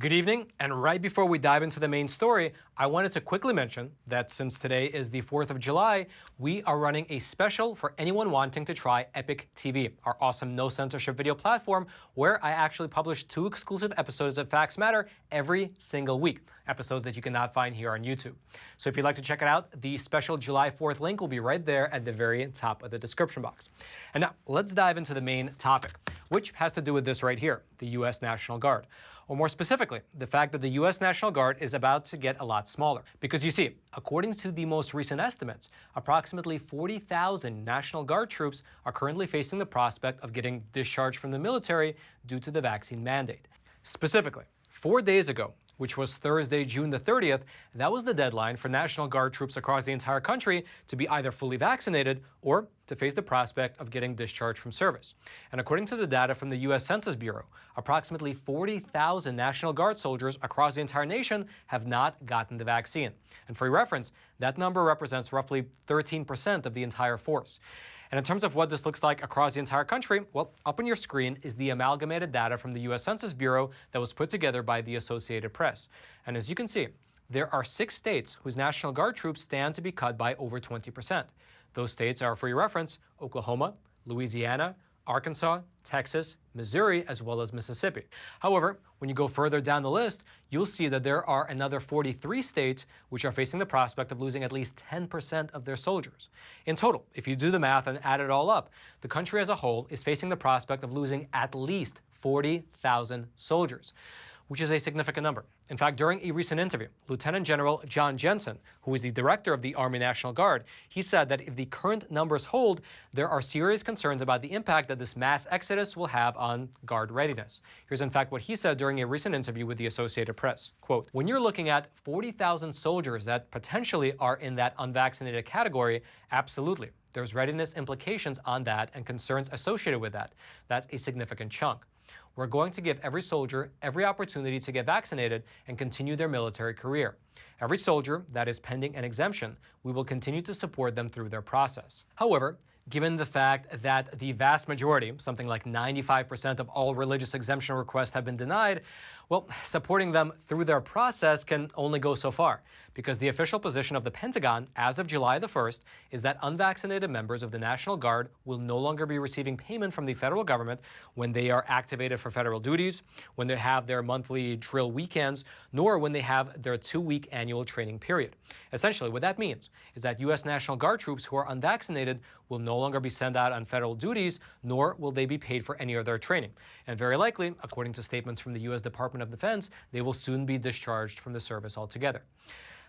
Good evening, and right before we dive into the main story, I wanted to quickly mention that since today is the 4th of July, we are running a special for anyone wanting to try Epic TV, our awesome no-censorship video platform where I actually publish 2 exclusive episodes of Facts Matter every single week, episodes that you cannot find here on YouTube. So if you'd like to check it out, the special July 4th link will be right there at the very top of the description box. And now, let's dive into the main topic, which has to do with this right here, the U.S. National Guard. Or more specifically, the fact that the U.S. National Guard is about to get a lot smaller. Because you see, according to the most recent estimates, approximately 40,000 National Guard troops are currently facing the prospect of getting discharged from the military due to the vaccine mandate. Specifically, 4 days ago, which was Thursday, June the 30th, that was the deadline for National Guard troops across the entire country to be either fully vaccinated or to face the prospect of getting discharged from service. And according to the data from the U.S. Census Bureau, approximately 40,000 National Guard soldiers across the entire nation have not gotten the vaccine. And for your reference, that number represents roughly 13% of the entire force. And in terms of what this looks like across the entire country, well, up on your screen is the amalgamated data from the U.S. Census Bureau that was put together by the Associated Press. And as you can see, there are 6 states whose National Guard troops stand to be cut by over 20%. Those states are, for your reference, Oklahoma, Louisiana, Arkansas, Texas, Missouri, as well as Mississippi. However, when you go further down the list, you'll see that there are another 43 states which are facing the prospect of losing at least 10% of their soldiers. In total, if you do the math and add it all up, the country as a whole is facing the prospect of losing at least 40,000 soldiers, which is a significant number. In fact, during a recent interview, Lieutenant General John Jensen, who is the director of the Army National Guard, he said that if the current numbers hold, there are serious concerns about the impact that this mass exodus will have on Guard readiness. Here's in fact what he said during a recent interview with the Associated Press. Quote, "When you're looking at 40,000 soldiers that potentially are in that unvaccinated category, absolutely. There's readiness implications on that and concerns associated with that. That's a significant chunk. We're going to give every soldier every opportunity to get vaccinated and continue their military career. Every soldier that is pending an exemption, we will continue to support them through their process." However, given the fact that the vast majority, something like 95% of all religious exemption requests have been denied, well, supporting them through their process can only go so far, because the official position of the Pentagon as of July the 1st is that unvaccinated members of the National Guard will no longer be receiving payment from the federal government when they are activated for federal duties, when they have their monthly drill weekends, nor when they have their 2-week annual training period. Essentially, what that means is that U.S. National Guard troops who are unvaccinated will no longer be sent out on federal duties, nor will they be paid for any of their training. And very likely, according to statements from the U.S. Department of Defense, they will soon be discharged from the service altogether.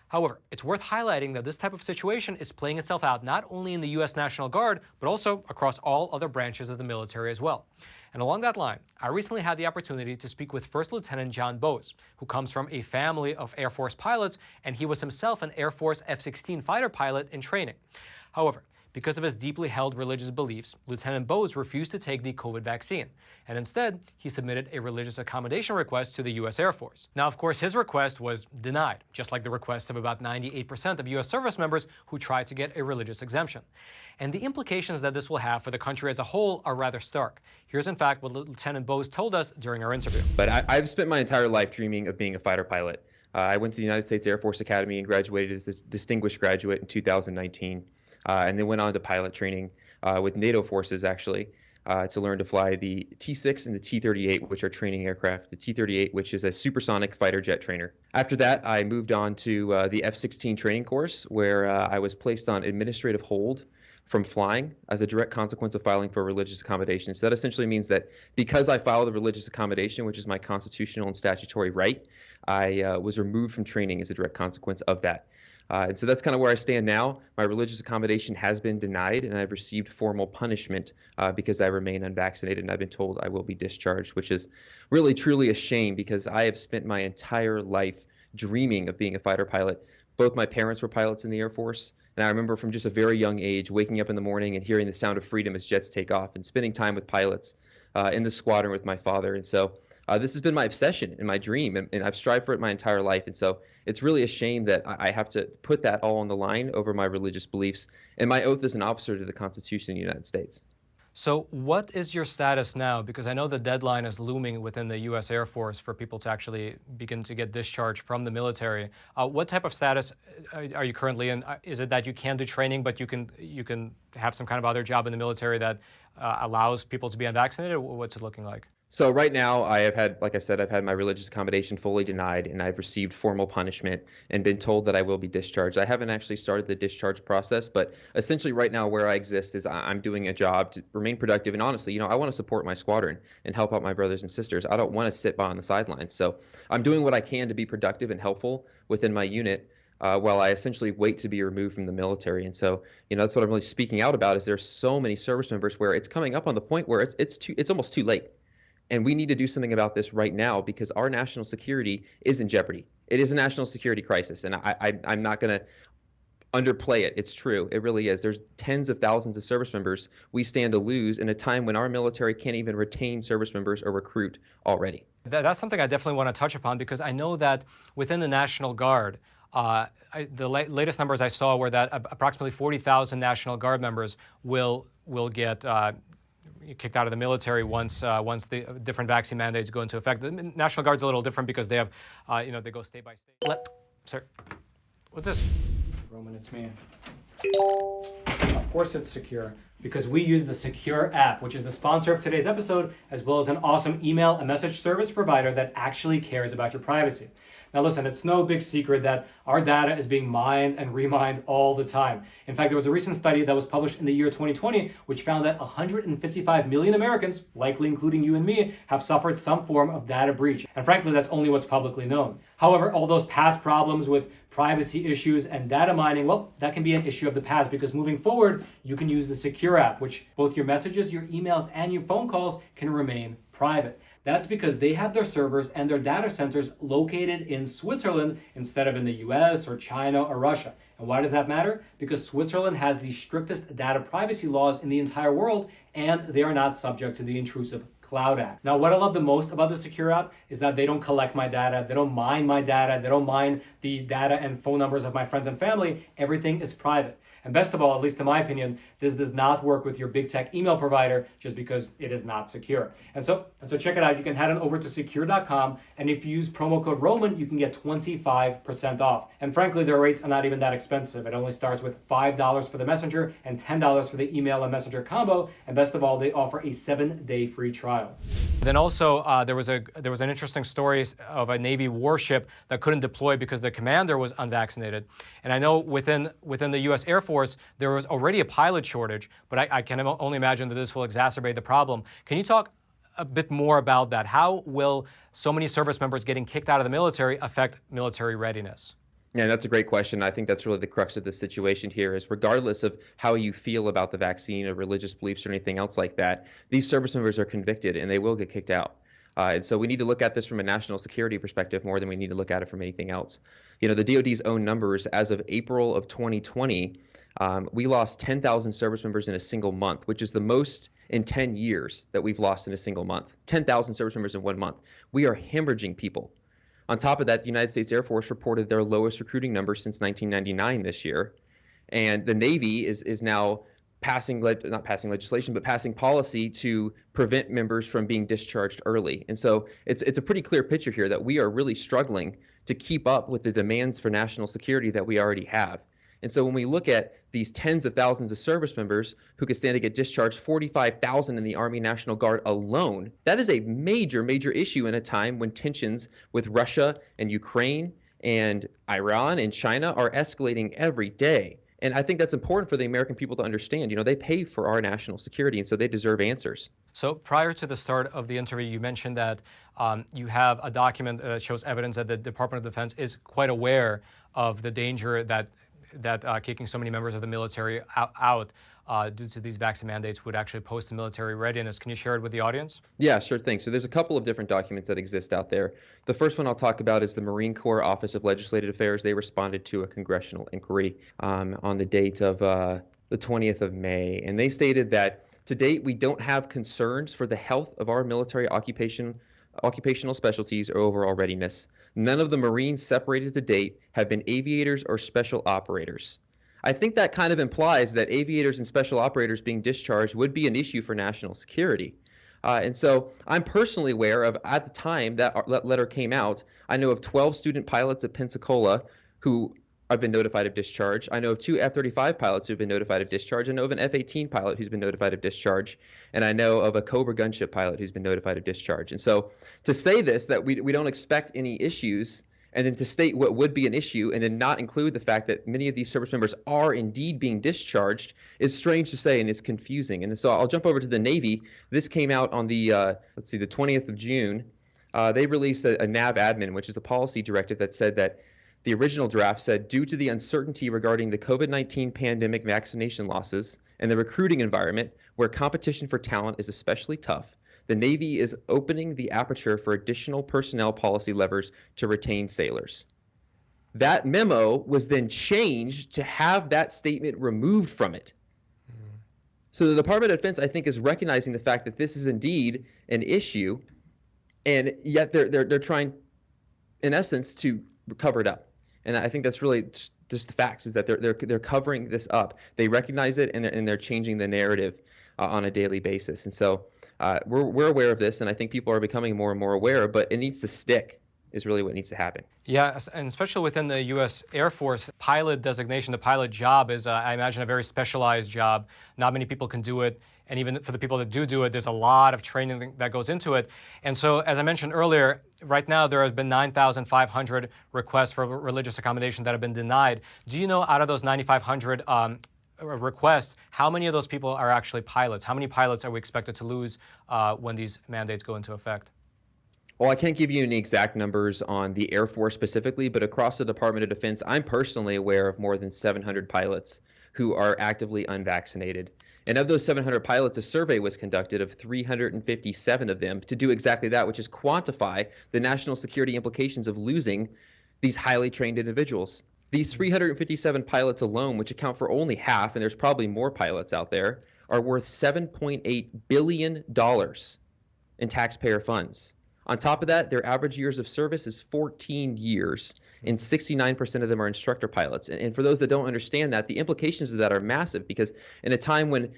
However, it's worth highlighting that this type of situation is playing itself out not only in the U.S. National Guard, but also across all other branches of the military as well. And along that line, I recently had the opportunity to speak with First Lieutenant John Bowes, who comes from a family of Air Force pilots, and he was himself an Air Force F-16 fighter pilot in training. However, because of his deeply held religious beliefs, Lieutenant Bowes refused to take the COVID vaccine, and instead, he submitted a religious accommodation request to the U.S. Air Force. Now, of course, his request was denied, just like the request of about 98% of U.S. service members who tried to get a religious exemption. And the implications that this will have for the country as a whole are rather stark. Here's, in fact, what Lieutenant Bowes told us during our interview. But I've spent my entire life dreaming of being a fighter pilot. I went to the United States Air Force Academy and graduated as a distinguished graduate in 2019. And then went on to pilot training with NATO forces, actually, to learn to fly the T-6 and the T-38, which are training aircraft, the T-38, which is a supersonic fighter jet trainer. After that, I moved on to the F-16 training course, where I was placed on administrative hold from flying as a direct consequence of filing for religious accommodation. So that essentially means that because I filed a religious accommodation, which is my constitutional and statutory right, I was removed from training as a direct consequence of that. And so that's kind of where I stand now. My religious accommodation has been denied, and I've received formal punishment because I remain unvaccinated, and I've been told I will be discharged, which is really, truly a shame because I have spent my entire life dreaming of being a fighter pilot. Both my parents were pilots in the Air Force, and I remember from just a very young age waking up in the morning and hearing the sound of freedom as jets take off and spending time with pilots in the squadron with my father. And so this has been my obsession and my dream, and I've strived for it my entire life. And so it's really a shame that I have to put that all on the line over my religious beliefs and my oath as an officer to the Constitution of the United States. So what is your status now? Because I know the deadline is looming within the U.S. Air Force for people to actually begin to get discharged from the military. What type of status are you currently in? Is it that you can do training, but you can have some kind of other job in the military that allows people to be unvaccinated? What's it looking like? So right now I have had, like I said, I've had my religious accommodation fully denied, and I've received formal punishment and been told that I will be discharged. I haven't actually started the discharge process, but essentially right now where I exist is I'm doing a job to remain productive. And honestly, I want to support my squadron and help out my brothers and sisters. I don't want to sit by on the sidelines. So I'm doing what I can to be productive and helpful within my unit. While I essentially wait to be removed from the military. And so, that's what I'm really speaking out about, is there's so many service members where it's coming up on the point where it's almost too late. And we need to do something about this right now, because our national security is in jeopardy. It is a national security crisis, and I'm not going to underplay it. It's true. It really is. There's tens of thousands of service members we stand to lose in a time when our military can't even retain service members or recruit already. That's something I definitely want to touch upon, because I know that within the National Guard, the latest numbers I saw were that approximately 40,000 National Guard members will get kicked out of the military once the different vaccine mandates go into effect. The National Guard's a little different because they have, they go state by state. Sir, what's this? Roman, it's me. Of course it's secure, because we use the Sekur app, which is the sponsor of today's episode, as well as an awesome email and message service provider that actually cares about your privacy. Now listen, it's no big secret that our data is being mined and remined all the time. In fact, there was a recent study that was published in the year 2020, which found that 155 million Americans, likely including you and me, have suffered some form of data breach. And frankly, that's only what's publicly known. However, all those past problems with privacy issues and data mining, well, that can be an issue of the past, because moving forward, you can use the Sekur app, which both your messages, your emails, and your phone calls can remain private. That's because they have their servers and their data centers located in Switzerland instead of in the US or China or Russia. And why does that matter? Because Switzerland has the strictest data privacy laws in the entire world, and they are not subject to the intrusive Cloud Act. Now, what I love the most about the Sekur app is that they don't collect my data, they don't mine my data, they don't mine the data and phone numbers of my friends and family. Everything is private. And best of all, at least in my opinion, this does not work with your big tech email provider just because it is not secure. And so check it out. You can head on over to sekur.com, and if you use promo code Roman, you can get 25% off. And frankly, their rates are not even that expensive. It only starts with $5 for the messenger and $10 for the email and messenger combo. And best of all, they offer a 7-day free trial. Then also, there was an interesting story of a Navy warship that couldn't deploy because the commander was unvaccinated. And I know within the U.S. Air Force, there was already a pilot shortage, but I can only imagine that this will exacerbate the problem. Can you talk a bit more about that? How will so many service members getting kicked out of the military affect military readiness? Yeah, that's a great question. I think that's really the crux of the situation here, is regardless of how you feel about the vaccine or religious beliefs or anything else like that, these service members are convicted and they will get kicked out. And so we need to look at this from a national security perspective more than we need to look at it from anything else. The DoD's own numbers as of April of 2020, we lost 10,000 service members in a single month, which is the most in 10 years that we've lost in a single month. 10,000 service members in 1 month. We are hemorrhaging people. On top of that, the United States Air Force reported their lowest recruiting number since 1999 this year. And the Navy is now passing policy to prevent members from being discharged early. And so it's a pretty clear picture here that we are really struggling to keep up with the demands for national security that we already have. And so when we look at these tens of thousands of service members who could stand to get discharged, 45,000 in the Army National Guard alone, that is a major, major issue in a time when tensions with Russia and Ukraine and Iran and China are escalating every day. And I think that's important for the American people to understand. They pay for our national security, and so they deserve answers. So prior to the start of the interview, you mentioned that you have a document that shows evidence that the Department of Defense is quite aware of the danger that kicking so many members of the military out due to these vaccine mandates would actually pose to military readiness. Can you share it with the audience? Yeah, sure thing. So there's a couple of different documents that exist out there. The first one I'll talk about is the Marine Corps Office of Legislative Affairs. They responded to a congressional inquiry on the date of the 20th of May. And they stated that to date, we don't have concerns for the health of our military occupational specialties or overall readiness. None of the Marines separated to date have been aviators or special operators. I think that kind of implies that aviators and special operators being discharged would be an issue for national security. And so I'm personally aware of, at the time that letter came out, I know of 12 student pilots at Pensacola who have been notified of discharge. I know of 2 F-35 pilots who have been notified of discharge. I know of an F-18 pilot who's been notified of discharge. And I know of a Cobra gunship pilot who's been notified of discharge. And so to say this, that we don't expect any issues, and then to state what would be an issue and then not include the fact that many of these service members are indeed being discharged is strange to say and is confusing. And so I'll jump over to the Navy. This came out on the, the 20th of June. They released a NAV admin, which is the policy directive that said that the original draft said, due to the uncertainty regarding the COVID-19 pandemic vaccination losses and the recruiting environment where competition for talent is especially tough, the Navy is opening the aperture for additional personnel policy levers to retain sailors. That memo was then changed to have that statement removed from it. So the Department of Defense, I think, is recognizing the fact that this is indeed an issue, and yet they're trying, in essence, to cover it up. And I think that's really just the facts, is that they're covering this up. They recognize it, and they're changing the narrative on a daily basis. And so we're aware of this, and I think people are becoming more and more aware, but it needs to stick is really what needs to happen. Yeah, and especially within the U.S. Air Force, pilot designation, the pilot job is, I imagine, a very specialized job. Not many people can do it. And even for the people that do it, there's a lot of training that goes into it. And so, as I mentioned earlier, right now there have been 9,500 requests for religious accommodation that have been denied. Do you know, out of those 9,500 requests, how many of those people are actually pilots? How many pilots are we expected to lose when these mandates go into effect? Well, I can't give you any exact numbers on the Air Force specifically, but across the Department of Defense, I'm personally aware of more than 700 pilots who are actively unvaccinated. And of those 700 pilots, a survey was conducted of 357 of them to do exactly that, which is quantify the national security implications of losing these highly trained individuals. These 357 pilots alone, which account for only half, and there's probably more pilots out there, are worth $7.8 billion in taxpayer funds. On top of that, their average years of service is 14 years, and 69% of them are instructor pilots. And for those that don't understand that, the implications of that are massive, because in a time when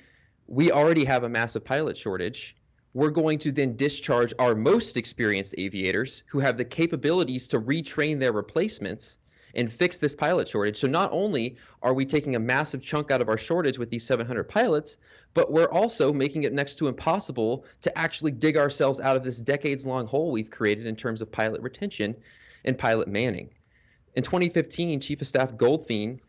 we already have a massive pilot shortage, we're going to then discharge our most experienced aviators who have the capabilities to retrain their replacements and fix this pilot shortage. So not only are we taking a massive chunk out of our shortage with these 700 pilots, but we're also making it next to impossible to actually dig ourselves out of this decades-long hole we've created in terms of pilot retention and pilot manning. In 2015, Chief of Staff Goldfein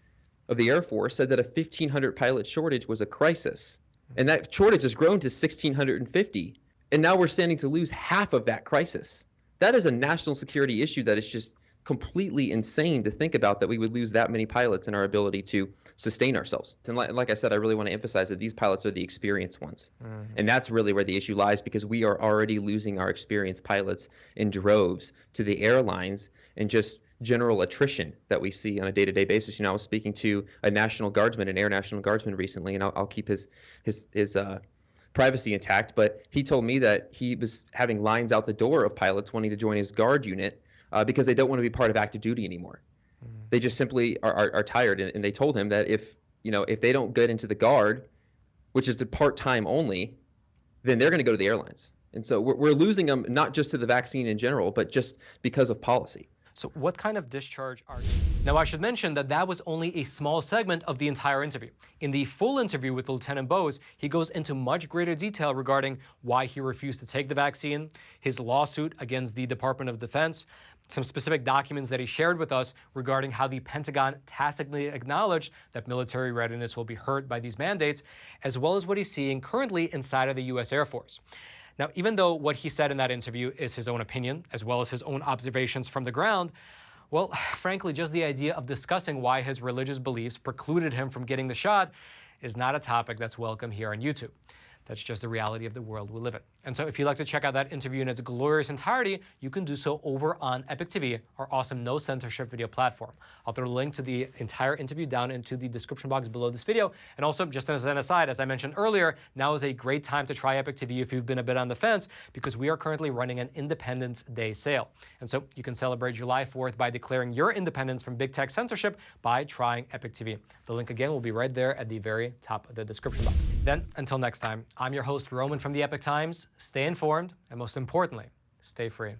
of the Air Force said that a 1,500 pilot shortage was a crisis. And that shortage has grown to 1,650. And now we're standing to lose half of that crisis. That is a national security issue that is just completely insane to think about, that we would lose that many pilots in our ability to sustain ourselves. And like I said, I really want to emphasize that these pilots are the experienced ones. And that's really where the issue lies, because we are already losing our experienced pilots in droves to the airlines and just general attrition that we see on a day-to-day basis. You know, I was speaking to a National Guardsman, an Air National Guardsman recently, and I'll keep his privacy intact, but he told me that he was having lines out the door of pilots wanting to join his guard unit because they don't want to be part of active duty anymore. They just simply are tired, and they told him that if they don't get into the guard, which is the part-time only, then they're going to go to the airlines. And so we're losing them, not just to the vaccine in general, but just because of policy. So what kind of discharge are you? Now, I should mention that that was only a small segment of the entire interview. In the full interview with Lieutenant Bose, he goes into much greater detail regarding why he refused to take the vaccine, his lawsuit against the Department of Defense, some specific documents that he shared with us regarding how the Pentagon tacitly acknowledged that military readiness will be hurt by these mandates, as well as what he's seeing currently inside of the U.S. Air Force. Now, even though what he said in that interview is his own opinion, as well as his own observations from the ground, well, frankly, just the idea of discussing why his religious beliefs precluded him from getting the shot is not a topic that's welcome here on YouTube. That's just the reality of the world we live in. And so if you'd like to check out that interview in its glorious entirety, you can do so over on Epic TV, our awesome no censorship video platform. I'll throw a link to the entire interview down into the description box below this video. And also, just as an aside, as I mentioned earlier, now is a great time to try Epic TV if you've been a bit on the fence, because we are currently running an Independence Day sale. And so you can celebrate July 4th by declaring your independence from big tech censorship by trying Epic TV. The link again will be right there at the very top of the description box. Then, until next time, I'm your host, Roman from the Epic Times. Stay informed, and most importantly, stay free.